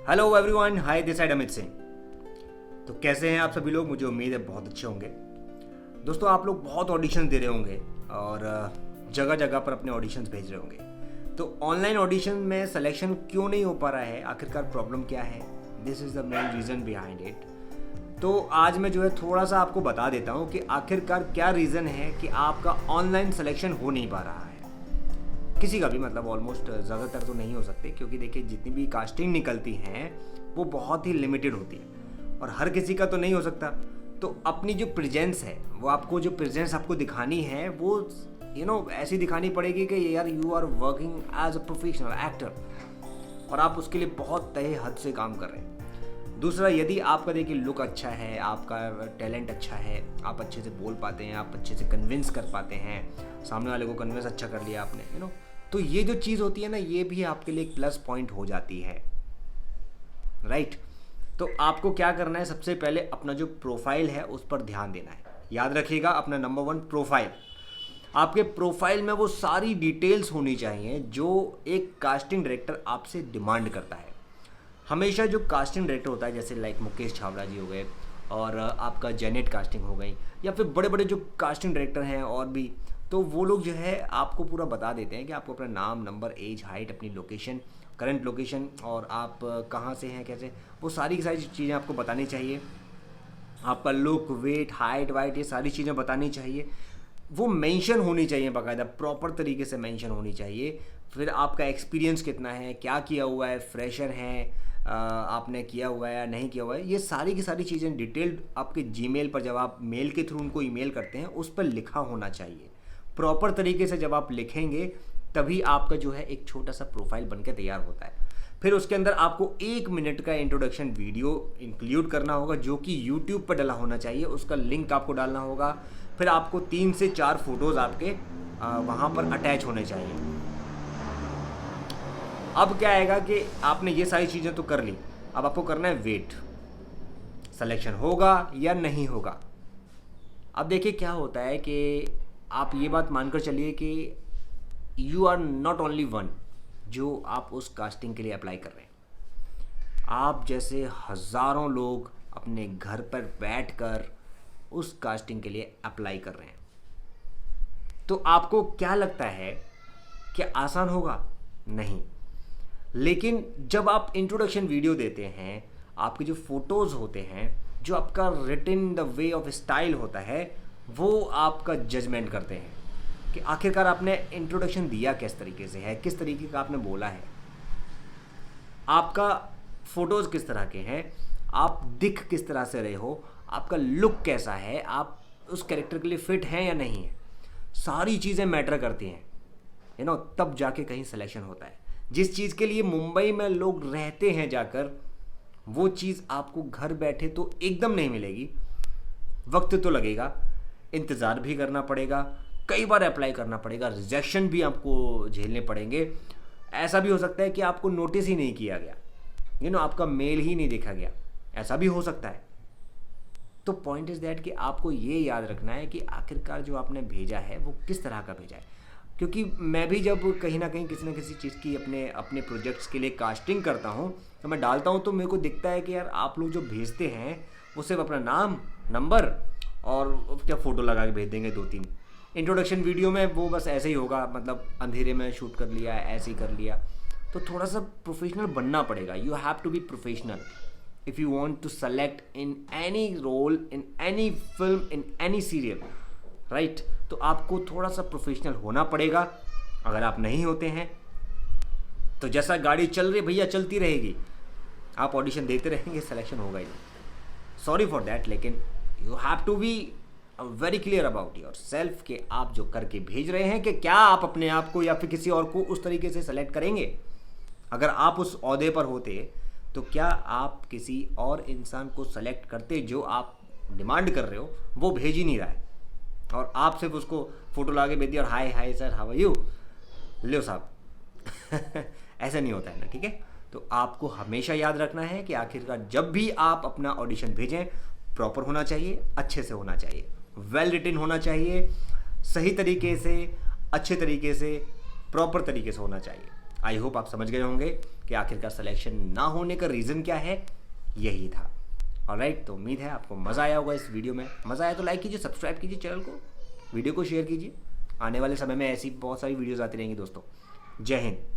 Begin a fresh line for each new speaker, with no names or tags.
Hello everyone, hi this side Amit Singh. तो कैसे हैं आप सभी लोग? मुझे उम्मीद है बहुत अच्छे होंगे। दोस्तों, आप लोग बहुत ऑडिशन दे रहे होंगे और जगह जगह पर अपने ऑडिशंस भेज रहे होंगे। तो ऑनलाइन ऑडिशन में सिलेक्शन क्यों नहीं हो पा रहा है? आखिरकार प्रॉब्लम क्या है? This is the main reason behind it. तो आज मैं जो है थोड़ा सा आपको बता देता हूँ कि आखिरकार क्या रीज़न है कि आपका ऑनलाइन सिलेक्शन हो नहीं पा रहा है। किसी का भी, मतलब ऑलमोस्ट ज़्यादातर तो नहीं हो सकते, क्योंकि देखिए जितनी भी कास्टिंग निकलती हैं वो बहुत ही लिमिटेड होती है और हर किसी का तो नहीं हो सकता। तो अपनी जो प्रेजेंस है, वो आपको जो प्रेजेंस आपको दिखानी है वो ऐसी दिखानी पड़ेगी कि यार you are working as a professional actor और आप उसके लिए बहुत तय हद से काम कर रहे हैं। दूसरा, यदि आपका देखिए लुक अच्छा है, आपका टैलेंट अच्छा है, आप अच्छे से बोल पाते हैं, आप अच्छे से कन्विंस कर पाते हैं, सामने वाले को कन्विंस अच्छा कर लिया आपने, तो ये जो चीज़ होती है ना, ये भी आपके लिए एक प्लस पॉइंट हो जाती है, राइट। तो आपको क्या करना है? सबसे पहले अपना जो प्रोफाइल है उस पर ध्यान देना है। याद रखिएगा, अपना नंबर 1 प्रोफाइल। आपके प्रोफाइल में वो सारी डिटेल्स होनी चाहिए जो एक कास्टिंग डायरेक्टर आपसे डिमांड करता है। हमेशा जो कास्टिंग डायरेक्टर होता है, जैसे लाइक मुकेश छाबड़ा जी हो गए और आपका जेनेट कास्टिंग हो गई, या फिर बड़े बड़े जो कास्टिंग डायरेक्टर हैं और भी, तो वो लोग जो है आपको पूरा बता देते हैं कि आपको अपना नाम, नंबर, एज, हाइट, अपनी लोकेशन, करंट लोकेशन और आप कहाँ से हैं, कैसे, वो सारी की सारी चीज़ें आपको बतानी चाहिए। आपका लुक, वेट, हाइट वाइट, ये सारी चीज़ें बतानी चाहिए। वो मेंशन होनी चाहिए, बाकायदा प्रॉपर तरीके से मेंशन होनी चाहिए। फिर आपका एक्सपीरियंस कितना है, क्या किया हुआ है, फ्रेशर हैं, आपने किया हुआ है या नहीं किया हुआ है, ये सारी की सारी चीज़ें डिटेल्ड आपके जीमेल पर, जब आप मेल के थ्रू उनको ईमेल करते हैं, उस पर लिखा होना चाहिए। प्रॉपर तरीके से जब आप लिखेंगे तभी आपका जो है एक छोटा सा प्रोफाइल बनकर तैयार होता है। फिर उसके अंदर आपको 1 मिनट का इंट्रोडक्शन वीडियो इंक्लूड करना होगा, जो कि यूट्यूब पर डला होना चाहिए। उसका लिंक आपको डालना होगा। फिर आपको 3 से 4 फोटोज़ आपके वहाँ पर अटैच होने चाहिए। अब क्या आएगा कि आपने ये सारी चीज़ें तो कर ली, अब आपको करना है वेट, सिलेक्शन होगा या नहीं होगा। अब देखिए क्या होता है कि आप ये बात मानकर चलिए कि you are not only one जो आप उस कास्टिंग के लिए अप्लाई कर रहे हैं। आप जैसे हज़ारों लोग अपने घर पर बैठकर उस कास्टिंग के लिए अप्लाई कर रहे हैं। तो आपको क्या लगता है कि आसान होगा? नहीं। लेकिन जब आप इंट्रोडक्शन वीडियो देते हैं, आपके जो फोटोज़ होते हैं, जो आपका written the way of style होता है, वो आपका जजमेंट करते हैं कि आखिरकार आपने इंट्रोडक्शन दिया किस तरीके से है, किस तरीके का आपने बोला है, आपका फ़ोटोज़ किस तरह के हैं, आप दिख किस तरह से रहे हो, आपका लुक कैसा है, आप उस कैरेक्टर के लिए फिट हैं या नहीं है। सारी चीज़ें मैटर करती हैं, तब जाके कहीं सिलेक्शन होता है। जिस चीज़ के लिए मुंबई में लोग रहते हैं जाकर, वो चीज़ आपको घर बैठे तो एकदम नहीं मिलेगी। वक्त तो लगेगा, इंतज़ार भी करना पड़ेगा, कई बार अप्लाई करना पड़ेगा, रिजेक्शन भी आपको झेलने पड़ेंगे। ऐसा भी हो सकता है कि आपको नोटिस ही नहीं किया गया, आपका मेल ही नहीं देखा गया, ऐसा भी हो सकता है। तो पॉइंट इज़ दैट कि आपको ये याद रखना है कि आखिरकार जो आपने भेजा है वो किस तरह का भेजा है। क्योंकि मैं भी जब कहीं ना कहीं किसी न किसी चीज़ की अपने प्रोजेक्ट्स के लिए कास्टिंग करता हूँ, तो मैं डालता हूँ, तो मेरे को दिखता है कि यार आप लोग जो भेजते हैं वो सिर्फ अपना नाम, नंबर और क्या फ़ोटो लगा के भेज देंगे 2-3। इंट्रोडक्शन वीडियो में वो बस ऐसे ही होगा, मतलब अंधेरे में शूट कर लिया, ऐसे ही कर लिया। तो थोड़ा सा प्रोफेशनल बनना पड़ेगा। You have to be professional if you want to select in any role, in any film, in any serial, right. तो आपको थोड़ा सा प्रोफेशनल होना पड़ेगा। अगर आप नहीं होते हैं तो जैसा गाड़ी चल रही भैया चलती रहेगी, आप ऑडिशन देते रहेंगे, सिलेक्शन होगा ही नहीं। सॉरी फॉर दैट, लेकिन you have to be very clear about yourself कि आप जो करके भेज रहे हैं कि क्या आप अपने आप को या फिर किसी और को उस तरीके से सेलेक्ट करेंगे। अगर आप उस ओहदे पर होते तो क्या आप किसी और इंसान को सेलेक्ट करते जो आप डिमांड कर रहे हो, वो भेज ही नहीं रहा है, और आप सिर्फ उसको फोटो ला के भेज दिया और hi sir, how are you, लो साहब। ऐसा नहीं होता है ना, ठीक है। तो आपको हमेशा याद रखना है कि आखिरकार जब भी आप अपना ऑडिशन भेजें, प्रॉपर होना चाहिए, अच्छे से होना चाहिए, वेल रिटन होना चाहिए, सही तरीके से, अच्छे तरीके से, प्रॉपर तरीके से होना चाहिए। आई होप आप समझ गए होंगे कि आखिरकार सिलेक्शन ना होने का रीज़न क्या है, यही था। ऑलराइट, तो उम्मीद है आपको मज़ा आया होगा इस वीडियो में। मज़ा आया तो लाइक कीजिए, सब्सक्राइब कीजिए चैनल को, वीडियो को शेयर कीजिए। आने वाले समय में ऐसी बहुत सारी वीडियोज़ आती रहेंगी दोस्तों। जय हिंद।